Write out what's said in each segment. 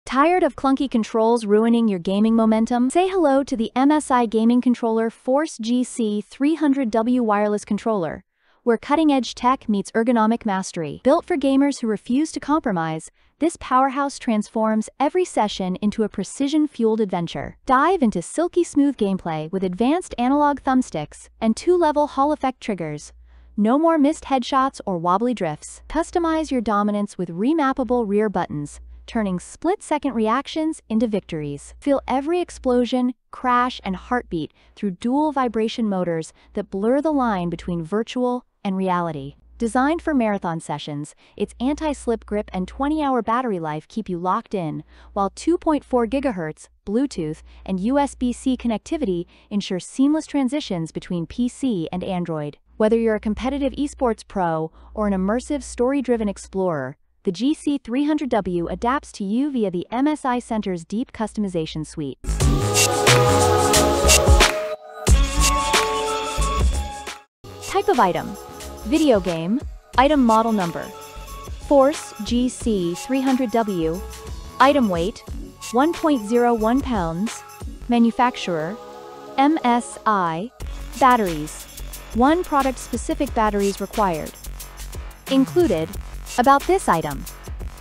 Tired of clunky controls ruining your gaming momentum? Say hello to the MSI Gaming Controller Force GC300W wireless controller, where cutting-edge tech meets ergonomic mastery. Built for gamers who refuse to compromise, this powerhouse transforms every session into a precision-fueled adventure. Dive into silky-smooth gameplay with advanced analog thumbsticks and two-level Hall effect triggers. No more missed headshots or wobbly drifts. Customize your dominance with remappable rear buttons, turning split-second reactions into victories. Feel every explosion, crash, and heartbeat through dual vibration motors that blur the line between virtual and reality. Designed for marathon sessions, its anti-slip grip and 20-hour battery life keep you locked in, while 2.4 GHz, Bluetooth, and USB-C connectivity ensure seamless transitions between PC and Android. Whether you're a competitive esports pro or an immersive story-driven explorer, the GC300W adapts to you via the MSI Center's deep customization suite. Type of item: video game. Item model number: Force GC300W. Item weight: 1.01 pounds. Manufacturer: MSI. Batteries: 1 product-specific batteries required. Included. About this item: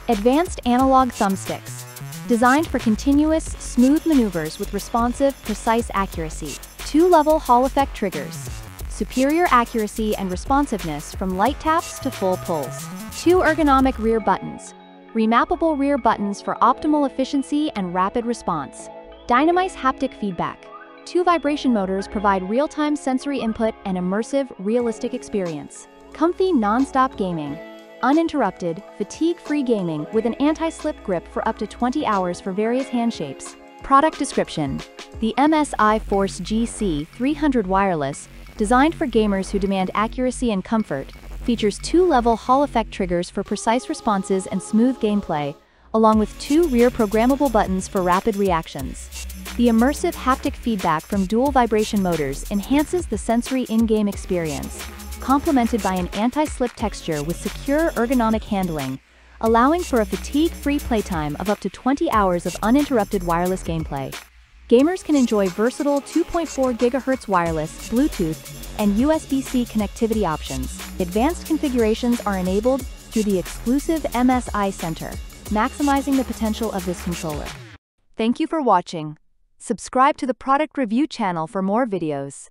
advanced analog thumbsticks, designed for continuous, smooth maneuvers with responsive, precise accuracy. 2-level Hall effect triggers, superior accuracy and responsiveness from light taps to full pulls. 2 ergonomic rear buttons, remappable rear buttons for optimal efficiency and rapid response. Dynamice haptic feedback. 2 vibration motors provide real-time sensory input and immersive, realistic experience. Comfy, non-stop gaming. Uninterrupted, fatigue-free gaming with an anti-slip grip for up to 20 hours for various hand shapes. Product description: the MSI Force GC300 Wireless, designed for gamers who demand accuracy and comfort, features 2-level Hall effect triggers for precise responses and smooth gameplay, along with 2 rear programmable buttons for rapid reactions. The immersive haptic feedback from dual vibration motors enhances the sensory in-game experience, complemented by an anti-slip texture with secure ergonomic handling, allowing for a fatigue-free playtime of up to 20 hours of uninterrupted wireless gameplay. Gamers can enjoy versatile 2.4 GHz wireless, Bluetooth, and USB-C connectivity options. Advanced configurations are enabled through the exclusive MSI Center, maximizing the potential of this controller. Thank you for watching. Subscribe to the product review channel for more videos.